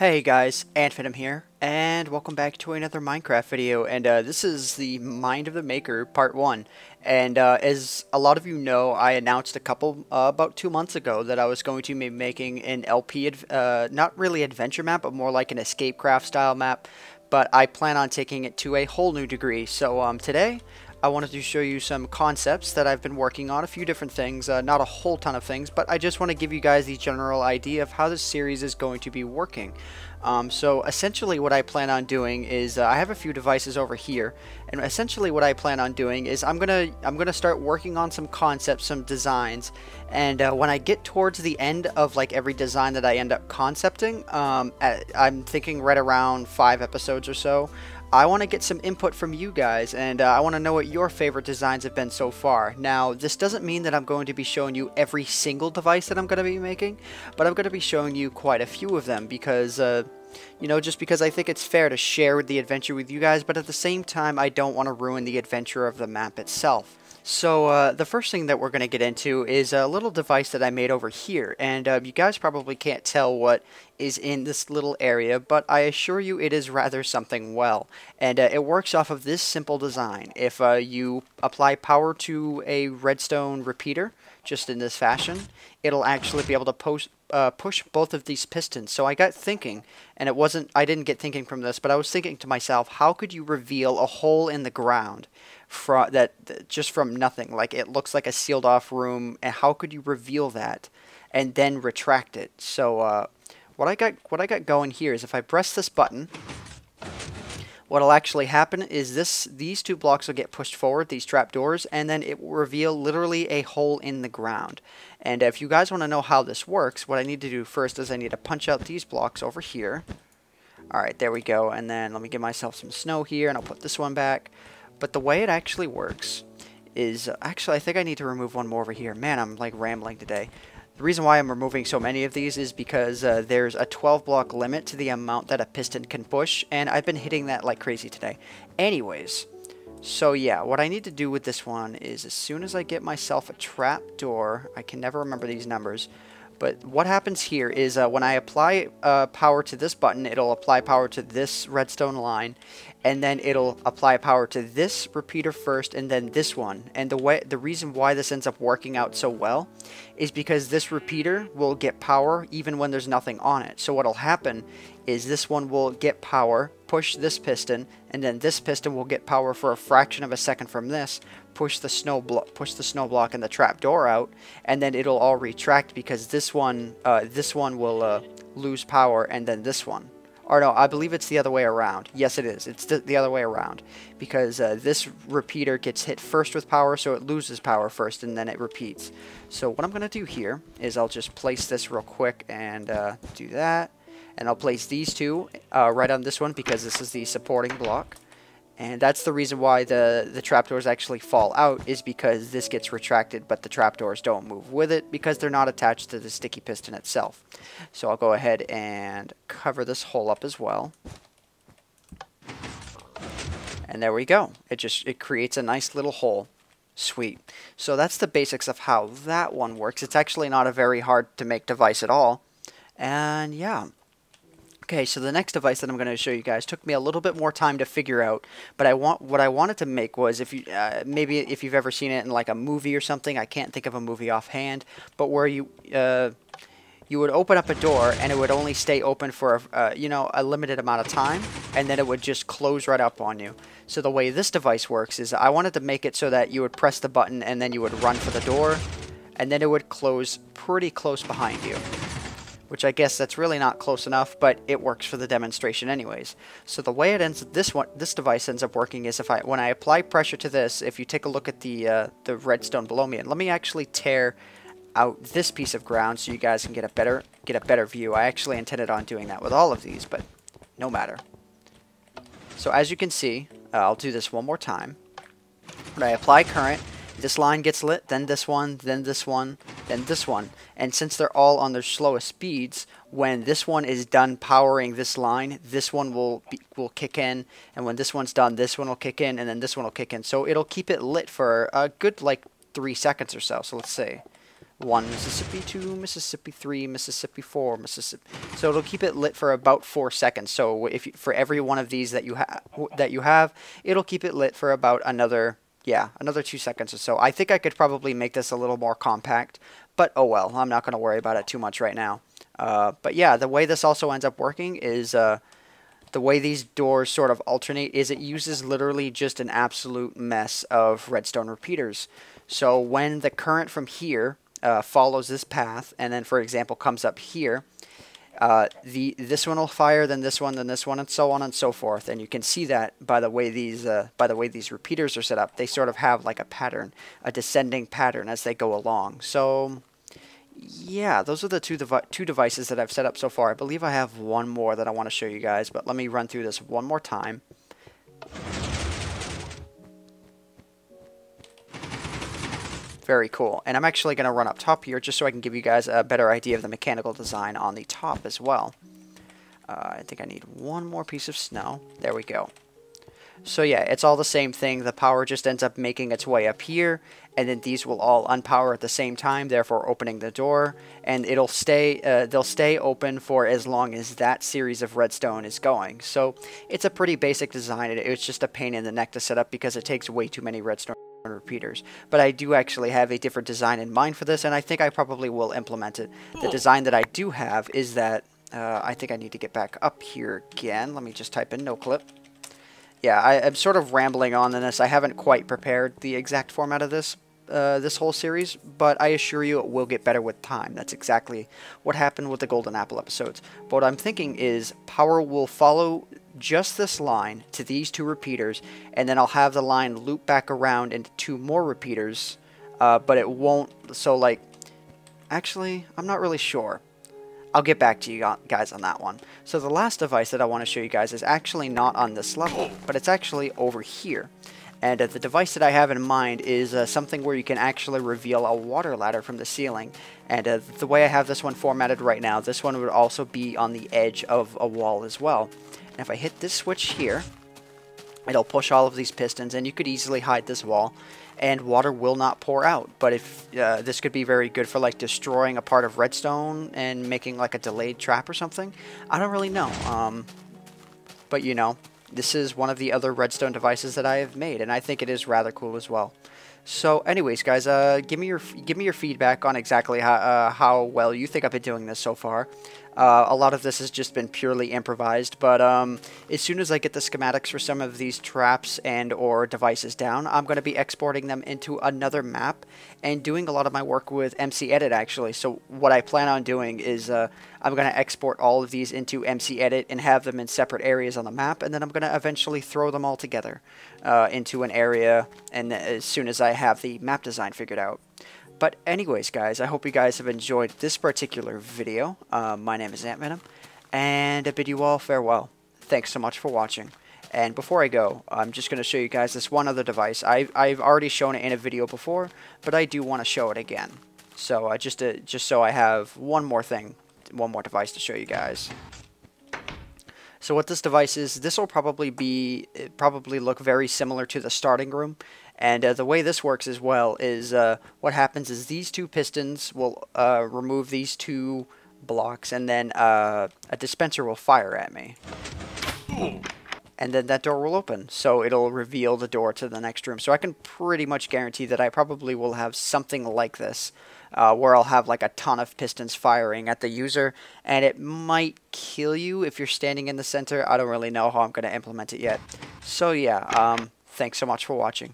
Hey guys, AntVenom here, and welcome back to another Minecraft video, and this is the Mind of the Maker Part 1, and as a lot of you know, I announced about 2 months ago that I was going to be making an not really adventure map, but more like an escape craft style map, but I plan on taking it to a whole new degree. So today, I wanted to show you some concepts that I've been working on, a few different things, not a whole ton of things, but I just want to give you guys the general idea of how this series is going to be working. So essentially what I plan on doing is, I have a few devices over here, and essentially what I plan on doing is I'm gonna start working on some concepts, some designs, and when I get towards the end of like every design that I end up concepting, I'm thinking right around 5 episodes or so, I want to get some input from you guys, and I want to know what your favorite designs have been so far. Now, this doesn't mean that I'm going to be showing you every single device that I'm going to be making, but I'm going to be showing you quite a few of them because, you know, just because I think it's fair to share the adventure with you guys, but at the same time, I don't want to ruin the adventure of the map itself. So the first thing that we're going to get into is a little device that I made over here, and you guys probably can't tell what is in this little area, but I assure you it is rather something well, and it works off of this simple design. If you apply power to a redstone repeater, just in this fashion, it'll actually be able to push both of these pistons. So I got thinking, and I didn't get thinking from this, but I was thinking to myself, how could you reveal a hole in the ground just from nothing? Like, it looks like a sealed off room, and how could you reveal that and then retract it? So what I got going here is if I press this button, what'll actually happen is these two blocks will get pushed forward, these trapdoors, and then it will reveal literally a hole in the ground. And if you guys want to know how this works, what I need to do first is I need to punch out these blocks over here. Alright, there we go, and then let me give myself some snow here, and I'll put this one back. But the way it actually works is, actually I think I need to remove one more over here. Man, I'm like rambling today. The reason why I'm removing so many of these is because there's a 12 block limit to the amount that a piston can push, and I've been hitting that like crazy today. Anyways, so yeah, what I need to do with this one is as soon as I get myself a trap door, I can never remember these numbers, but what happens here is when I apply power to this button, it'll apply power to this redstone line, and then it'll apply power to this repeater first, and then this one. And the reason why this ends up working out so well is because this repeater will get power even when there's nothing on it. So what'll happen is this one will get power, push this piston, and then this piston will get power for a fraction of a second from this, push the snow block and the trap door out, and then it'll all retract because this one will lose power, and then this one. Or no, I believe it's the other way around. Yes, it is. It's the other way around. Because this repeater gets hit first with power, so it loses power first, and then it repeats. So what I'm going to do here is I'll just place this real quick and do that. And I'll place these two right on this one because this is the supporting block. And that's the reason why the trapdoors actually fall out, is because this gets retracted, but the trapdoors don't move with it because they're not attached to the sticky piston itself. So I'll go ahead and cover this hole up as well. And there we go. It creates a nice little hole. Sweet. So that's the basics of how that one works. It's actually not a very hard to make device at all. And yeah. Okay, so the next device that I'm going to show you guys took me a little bit more time to figure out, but what I wanted to make was, if you maybe if you've ever seen it in like a movie or something, I can't think of a movie offhand, but where you would open up a door and it would only stay open for you know, a limited amount of time, and then it would just close right up on you. So the way this device works is I wanted to make it so that you would press the button and then you would run for the door, and then it would close pretty close behind you. Which I guess that's really not close enough, but it works for the demonstration anyways. So the way this device ends up working is when I apply pressure to this, if you take a look at the redstone below me, and let me actually tear out this piece of ground so you guys can get a better view. I actually intended on doing that with all of these, but no matter. So as you can see, I'll do this one more time. When I apply current, this line gets lit, then this one, then this one, then this one. And since they're all on their slowest speeds, when this one is done powering this line, this one will kick in. And when this one's done, this one will kick in, and then this one will kick in. So it'll keep it lit for a good like 3 seconds or so. So let's see. 1 Mississippi, 2 Mississippi, 3 Mississippi, 4 Mississippi. So it'll keep it lit for about 4 seconds. So if for every one of these that you have, it'll keep it lit for about another 2 seconds or so. I think I could probably make this a little more compact, but oh well, I'm not going to worry about it too much right now. But yeah, the way this also ends up working is the way these doors sort of alternate is it uses literally just an absolute mess of redstone repeaters. So when the current from here follows this path, and then, for example, comes up here, this one will fire, then this one, and so on and so forth. And you can see that by the way these repeaters are set up. They sort of have like a pattern, a descending pattern as they go along. So yeah, those are the two devices that I've set up so far. I believe I have one more that I want to show you guys, but let me run through this one more time. Very cool. And I'm actually going to run up top here just so I can give you guys a better idea of the mechanical design on the top as well. I think I need one more piece of snow. There we go. So yeah, it's all the same thing. The power just ends up making its way up here, and then these will all unpower at the same time, therefore opening the door, and it'll stay. They'll stay open for as long as that series of redstone is going. So it's a pretty basic design. It's just a pain in the neck to set up because it takes way too many redstone repeaters. But I do actually have a different design in mind for this, and I think I probably will implement it. The design that I do have is that I think I need to get back up here again. Let me just type in no clip. Yeah, I'm sort of rambling on in this. I haven't quite prepared the exact format of this whole series, but I assure you it will get better with time. That's exactly what happened with the Golden Apple episodes. But what I'm thinking is power will follow just this line to these 2 repeaters, and then I'll have the line loop back around into 2 more repeaters, but it won't, so like, actually, I'm not really sure. I'll get back to you guys on that one. So the last device that I want to show you guys is actually not on this level, but it's actually over here. And the device that I have in mind is something where you can actually reveal a water ladder from the ceiling. And the way I have this one formatted right now, this one would also be on the edge of a wall as well. And if I hit this switch here, it'll push all of these pistons, and you could easily hide this wall, and water will not pour out. But if this could be very good for like destroying a part of redstone and making like a delayed trap or something. I don't really know. But you know, this is one of the other redstone devices that I have made, and I think it is rather cool as well. So anyways, guys, give me your feedback on exactly how well you think I've been doing this so far. A lot of this has just been purely improvised, but as soon as I get the schematics for some of these traps and or devices down, I'm going to be exporting them into another map and doing a lot of my work with MC Edit actually. So what I plan on doing is I'm going to export all of these into MC Edit and have them in separate areas on the map, and then I'm going to eventually throw them all together into an area, and as soon as I have the map design figured out. But anyways, guys, I hope you guys have enjoyed this particular video. My name is AntVenom, and I bid you all farewell. Thanks so much for watching. And before I go, I'm just going to show you guys this one other device. I've already shown it in a video before, but I do want to show it again. So just so I have one more device to show you guys. So what this device is, this will probably look very similar to the starting room. And the way this works as well is what happens is these 2 pistons will remove these 2 blocks, and then a dispenser will fire at me. And then that door will open, so it'll reveal the door to the next room. So I can pretty much guarantee that I probably will have something like this, where I'll have like a ton of pistons firing at the user, and it might kill you if you're standing in the center. I don't really know how I'm going to implement it yet. So yeah, thanks so much for watching.